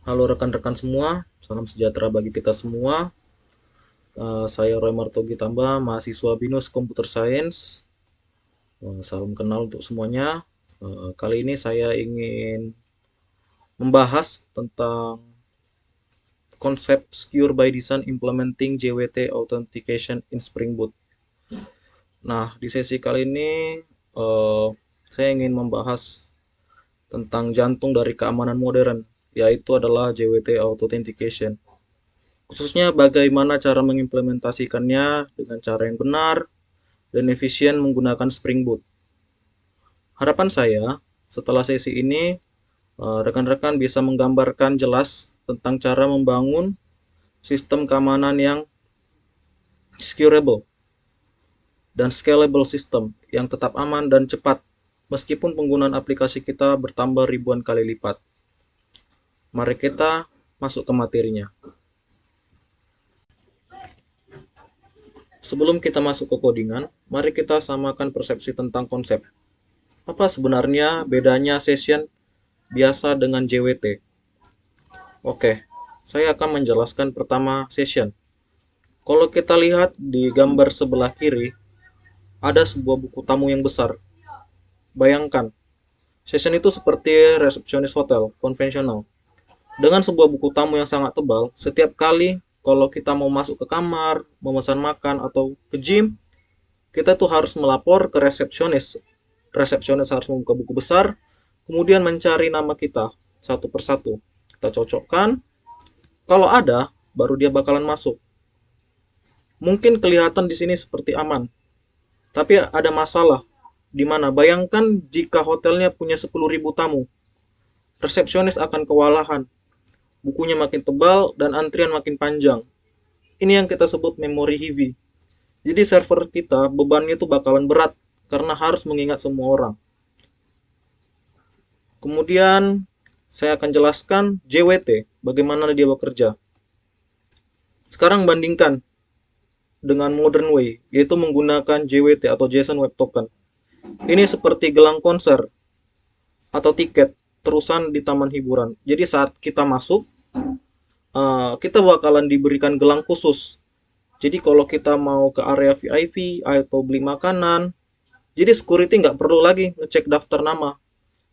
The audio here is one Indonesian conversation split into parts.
Halo rekan-rekan semua, salam sejahtera bagi kita semua. Saya Roy Martogi Tamba, mahasiswa BINUS Computer Science. Salam kenal untuk semuanya. Kali ini saya ingin membahas tentang konsep Secure by Design Implementing JWT Authentication in Spring Boot. Nah, di sesi kali ini eh, saya ingin membahas tentang jantung dari keamanan modern, yaitu adalah JWT Authentication. Khususnya bagaimana cara mengimplementasikannya dengan cara yang benar dan efisien menggunakan Spring Boot. Harapan saya, setelah sesi ini, rekan-rekan bisa menggambarkan jelas tentang cara membangun sistem keamanan yang secureable dan scalable system yang tetap aman dan cepat meskipun penggunaan aplikasi kita bertambah ribuan kali lipat. Mari kita masuk ke materinya. Sebelum kita masuk ke codingan, mari kita samakan persepsi tentang konsep. Apa sebenarnya bedanya session biasa dengan JWT? Oke, saya akan menjelaskan pertama session. Kalau kita lihat di gambar sebelah kiri, ada sebuah buku tamu yang besar. Bayangkan, session itu seperti resepsionis hotel konvensional. Dengan sebuah buku tamu yang sangat tebal, setiap kali kalau kita mau masuk ke kamar, memesan makan, atau ke gym, kita tuh harus melapor ke resepsionis. Resepsionis harus membuka buku besar, kemudian mencari nama kita satu persatu. Kita cocokkan, kalau ada, baru dia bakalan masuk. Mungkin kelihatan di sini seperti aman, tapi ada masalah. Di mana bayangkan jika hotelnya punya 10.000 tamu, resepsionis akan kewalahan, bukunya makin tebal dan antrian makin panjang. Ini yang kita sebut memory heavy. Jadi server kita bebannya itu bakalan berat karena harus mengingat semua orang. Kemudian saya akan jelaskan JWT, bagaimana dia bekerja. Sekarang bandingkan dengan modern way, yaitu menggunakan JWT atau JSON Web Token. Ini seperti gelang konser atau tiket terusan di taman hiburan. Jadi saat kita masuk, kita bakalan diberikan gelang khusus. Jadi kalau kita mau ke area VIP atau beli makanan, jadi security nggak perlu lagi ngecek daftar nama.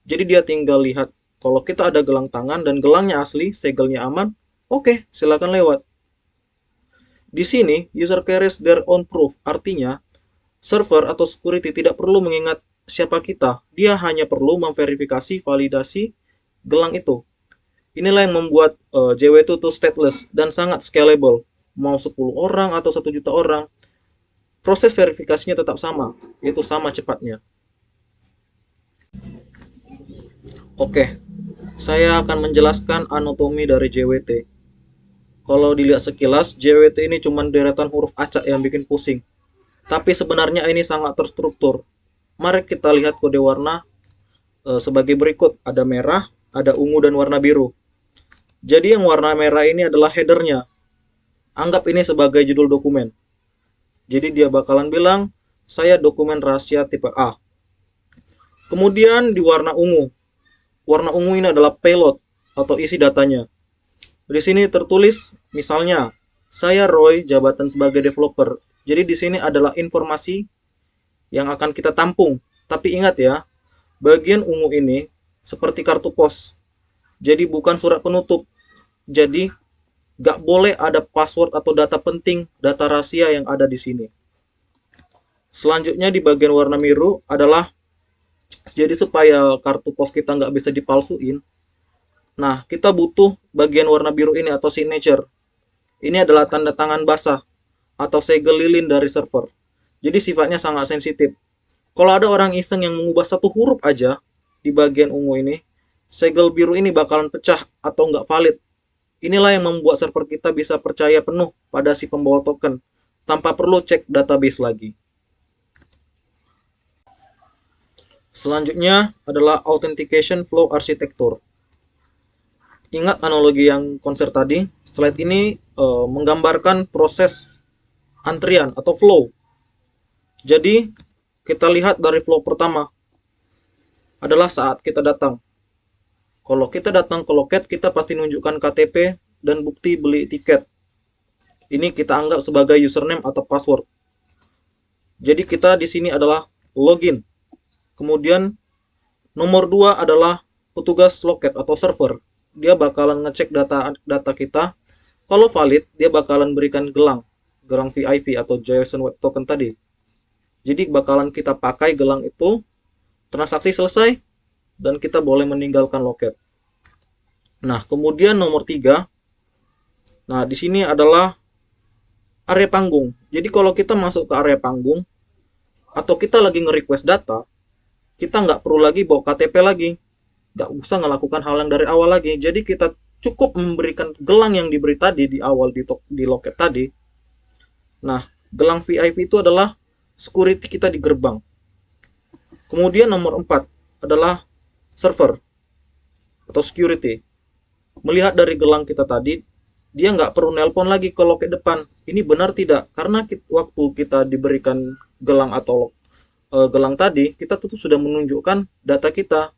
Jadi dia tinggal lihat kalau kita ada gelang tangan dan gelangnya asli, segelnya aman, oke, silakan lewat. Di sini, user carries their own proof, artinya server atau security tidak perlu mengingat siapa kita, dia hanya perlu memverifikasi validasi gelang itu. Inilah yang membuat JW2 itu stateless dan sangat scalable. Mau 10 orang atau 1 juta orang, proses verifikasinya tetap sama, yaitu sama cepatnya. Oke, saya akan menjelaskan anatomi dari JWT. Kalau dilihat sekilas, JWT ini cuma deretan huruf acak yang bikin pusing. Tapi sebenarnya ini sangat terstruktur. Mari kita lihat kode warna sebagai berikut. Ada merah, ada ungu, dan warna biru. Jadi yang warna merah ini adalah headernya. Anggap ini sebagai judul dokumen. Jadi dia bakalan bilang, saya dokumen rahasia tipe A. Kemudian di warna ungu. Warna ungu ini adalah payload atau isi datanya. Di sini tertulis misalnya, saya Roy, jabatan sebagai developer. Jadi di sini adalah informasi yang akan kita tampung. Tapi ingat ya, bagian ungu ini seperti kartu pos. Jadi bukan surat penutup. Jadi gak boleh ada password atau data penting, data rahasia yang ada di sini. Selanjutnya di bagian warna biru adalah jadi supaya kartu pos kita nggak bisa dipalsuin. Nah, kita butuh bagian warna biru ini atau signature. Ini adalah tanda tangan basah atau segel lilin dari server. Jadi sifatnya sangat sensitif. Kalau ada orang iseng yang mengubah satu huruf aja di bagian ungu ini, segel biru ini bakalan pecah atau nggak valid. Inilah yang membuat server kita bisa percaya penuh pada si pembawa token tanpa perlu cek database lagi. Selanjutnya adalah Authentication Flow Architecture. Ingat analogi yang konser tadi, slide ini menggambarkan proses antrian atau flow. Jadi, kita lihat dari flow pertama adalah saat kita datang. Kalau kita datang ke loket, kita pasti nunjukkan KTP dan bukti beli tiket. Ini kita anggap sebagai username atau password. Jadi kita di sini adalah login. Kemudian nomor 2 adalah petugas loket atau server. Dia bakalan ngecek data kita. Kalau valid, dia bakalan berikan gelang VIP atau JSON Web Token tadi. Jadi bakalan kita pakai gelang itu, transaksi selesai, dan kita boleh meninggalkan loket. Nah, kemudian nomor 3, nah di sini adalah area panggung. Jadi kalau kita masuk ke area panggung, atau kita lagi nge-request data, kita nggak perlu lagi bawa KTP lagi. Nggak usah ngelakukan hal yang dari awal lagi. Jadi kita cukup memberikan gelang yang diberi tadi di awal di loket tadi. Nah, gelang VIP itu adalah security kita di gerbang. Kemudian nomor 4 adalah server atau security. Melihat dari gelang kita tadi, dia nggak perlu nelpon lagi ke loket depan. Ini benar tidak? Karena waktu kita diberikan gelang atau gelang tadi, kita tuh sudah menunjukkan data kita.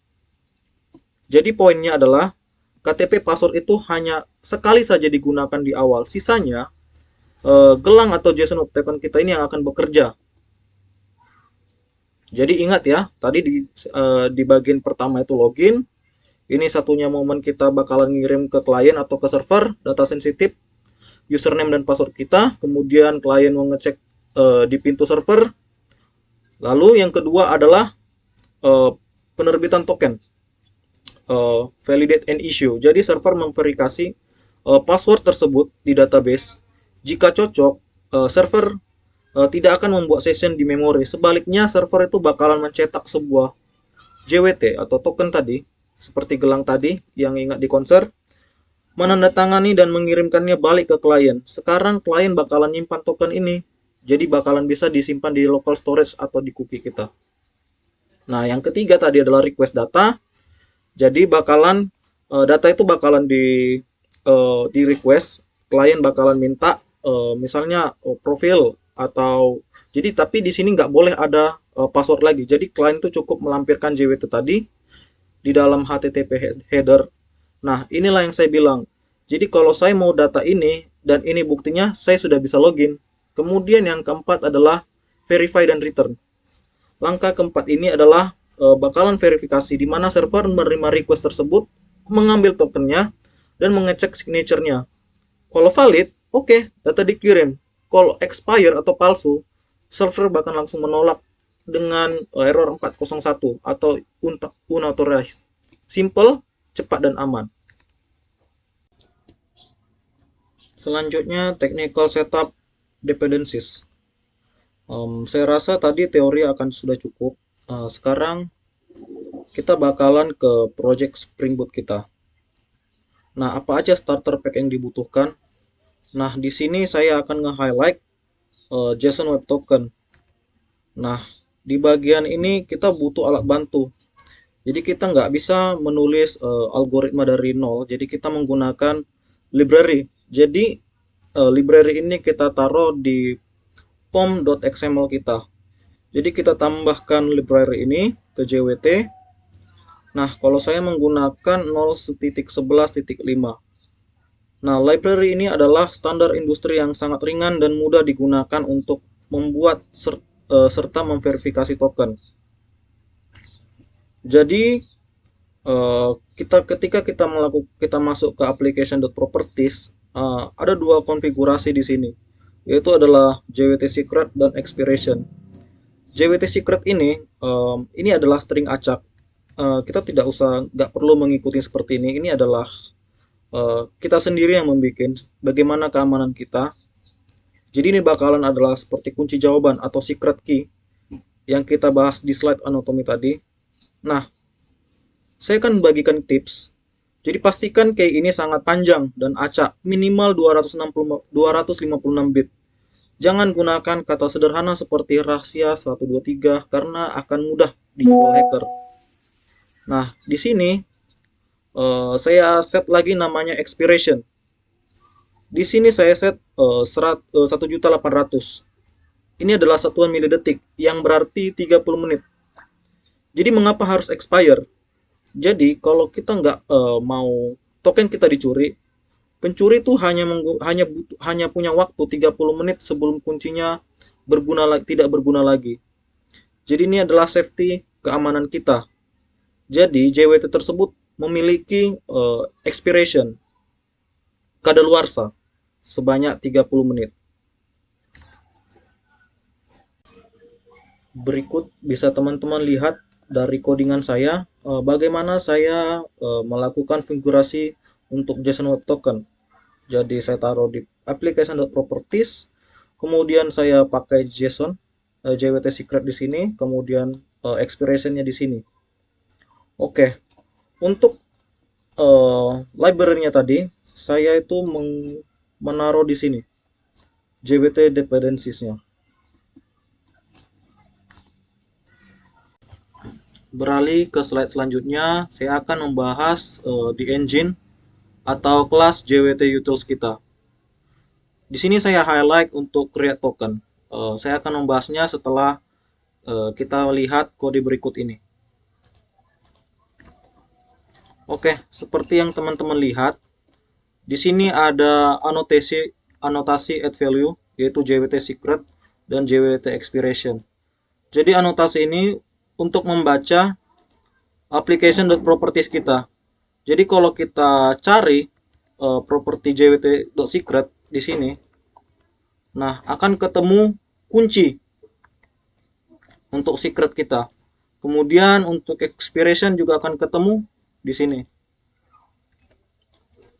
Jadi poinnya adalah KTP password itu hanya sekali saja digunakan di awal. Sisanya gelang atau JSON Web Token kita ini yang akan bekerja. Jadi ingat ya, tadi di bagian pertama itu login. Ini satunya momen kita bakalan ngirim ke klien atau ke server data sensitif, username dan password kita. Kemudian klien mau ngecek di pintu server. Lalu yang kedua adalah penerbitan token, validate and issue. Jadi server memverifikasi password tersebut di database. Jika cocok, server tidak akan membuat session di memori. Sebaliknya, server itu bakalan mencetak sebuah JWT atau token tadi, seperti gelang tadi yang ingat di konser, menandatangani dan mengirimkannya balik ke klien. Sekarang klien bakalan nyimpan token ini, jadi bakalan bisa disimpan di local storage atau di cookie kita. Nah, yang ketiga tadi adalah request data. Jadi bakalan data itu bakalan di request, klien bakalan minta misalnya profil atau jadi, tapi di sini nggak boleh ada password lagi. Jadi klien itu cukup melampirkan JWT tadi di dalam HTTP header. Nah, inilah yang saya bilang. Jadi kalau saya mau data ini dan ini buktinya, saya sudah bisa login. Kemudian yang keempat adalah verify dan return. Langkah keempat ini adalah bakalan verifikasi di mana server menerima request tersebut, mengambil tokennya, dan mengecek signature-nya. Kalau valid, oke, data dikirim. Kalau expire atau palsu, server bahkan langsung menolak dengan error 401 atau unauthorized. Simple, cepat, dan aman. Selanjutnya, technical setup dependencies. Saya rasa tadi teori akan sudah cukup. Sekarang kita bakalan ke project Spring Boot kita. Nah, apa aja starter pack yang dibutuhkan? Nah, di sini saya akan nge-highlight JSON Web Token. Nah, di bagian ini kita butuh alat bantu. Jadi kita nggak bisa menulis algoritma dari nol. Jadi kita menggunakan library. Jadi library ini kita taruh di pom.xml kita. Jadi kita tambahkan library ini ke JWT. Nah, kalau saya menggunakan 0.11.5. Nah, library ini adalah standar industri yang sangat ringan dan mudah digunakan untuk membuat serta memverifikasi token. Jadi ketika kita masuk ke application.properties, ada dua konfigurasi di sini, yaitu adalah JWT secret dan expiration. JWT secret ini adalah string acak. Kita nggak perlu mengikuti seperti ini. Ini adalah kita sendiri yang membuat bagaimana keamanan kita. Jadi ini bakalan adalah seperti kunci jawaban atau secret key yang kita bahas di slide anatomi tadi. Nah, saya akan bagikan tips. Jadi pastikan key ini sangat panjang dan acak, minimal 256 bit. Jangan gunakan kata sederhana seperti rahasia 123 karena akan mudah dijebol hacker. Nah, di sini saya set lagi namanya expiration. Di sini saya set 1.800. Ini adalah satuan milidetik yang berarti 30 menit. Jadi mengapa harus expire? Jadi kalau kita nggak mau token kita dicuri, pencuri tuh hanya punya waktu 30 menit sebelum kuncinya tidak berguna lagi. Jadi ini adalah safety keamanan kita. Jadi JWT tersebut memiliki expiration kadaluarsa sebanyak 30 menit. Berikut bisa teman-teman lihat dari codingan saya bagaimana saya melakukan konfigurasi untuk JSON Web Token. Jadi saya taruh di application.properties, kemudian saya pakai JSON JWT secret di sini, kemudian expiration-nya di sini. Oke, untuk library-nya tadi saya itu menaruh di sini JWT dependencies-nya. Beralih ke slide selanjutnya, saya akan membahas di engine atau kelas JWT utils kita. Di sini saya highlight untuk create token. Saya akan membahasnya setelah kita lihat kode berikut ini. Oke, seperti yang teman-teman lihat, di sini ada anotasi add value, yaitu JWT secret dan JWT expiration. Jadi anotasi ini untuk membaca application.properties kita. Jadi kalau kita cari property jwt.secret di sini, nah akan ketemu kunci untuk secret kita. Kemudian untuk expiration juga akan ketemu di sini.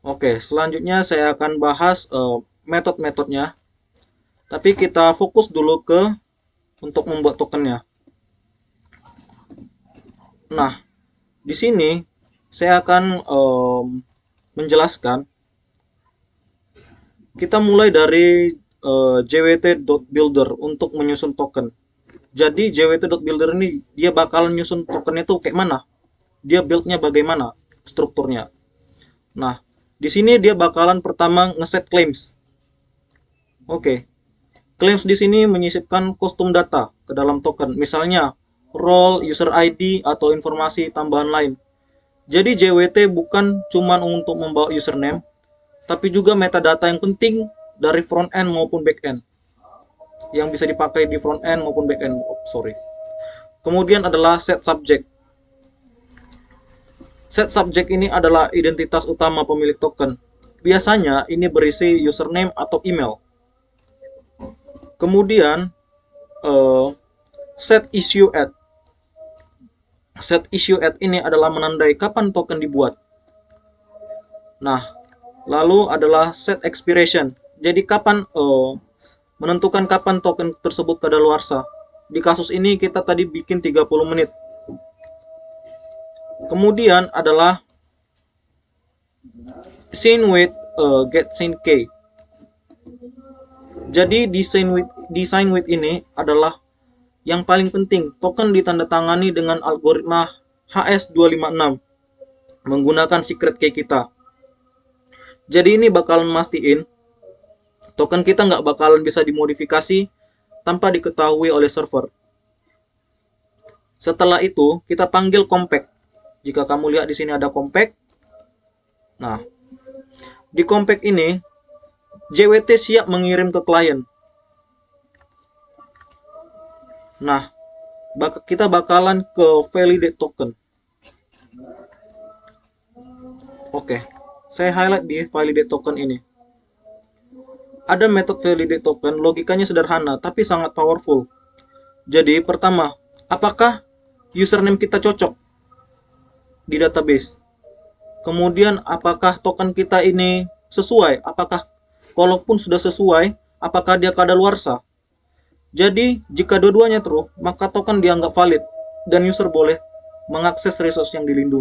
Oke, selanjutnya saya akan bahas metode-metodenya. Tapi kita fokus dulu ke untuk membuat tokennya. Nah, di sini saya akan menjelaskan. Kita mulai dari jwt.builder untuk menyusun token. Jadi jwt.builder ini dia bakalan nyusun tokennya tuh kayak mana? Dia buildnya bagaimana strukturnya? Nah, di sini dia bakalan pertama ngeset claims. Oke. Claims di sini menyisipkan custom data ke dalam token. Misalnya role, user ID, atau informasi tambahan lain. Jadi JWT bukan cuma untuk membawa username, tapi juga metadata yang penting dari front end maupun back end. Yang bisa dipakai di front end maupun back end. Kemudian adalah set subject. Set subject ini adalah identitas utama pemilik token. Biasanya ini berisi username atau email. Kemudian set issue at. Set issue at ini adalah menandai kapan token dibuat. Nah, lalu adalah set expiration. Jadi kapan menentukan kapan token tersebut kadaluarsa. Di kasus ini kita tadi bikin 30 menit. Kemudian adalah sign with get sign key. Jadi design with ini adalah yang paling penting. Token ditandatangani dengan algoritma HS256 menggunakan secret key kita. Jadi ini bakalan mastiin token kita nggak bakalan bisa dimodifikasi tanpa diketahui oleh server. Setelah itu kita panggil compact. Jika kamu lihat di sini ada compact. Nah, di compact ini JWT siap mengirim ke klien. Nah, kita bakalan ke validate token. Oke, saya highlight di validate token ini. Ada metode validate token, logikanya sederhana tapi sangat powerful. Jadi pertama, apakah username kita cocok di database? Kemudian apakah token kita ini sesuai? Apakah kalaupun sudah sesuai, apakah dia kadaluarsa? Jadi, jika dua-duanya true, maka token dianggap valid dan user boleh mengakses resource yang dilindungi.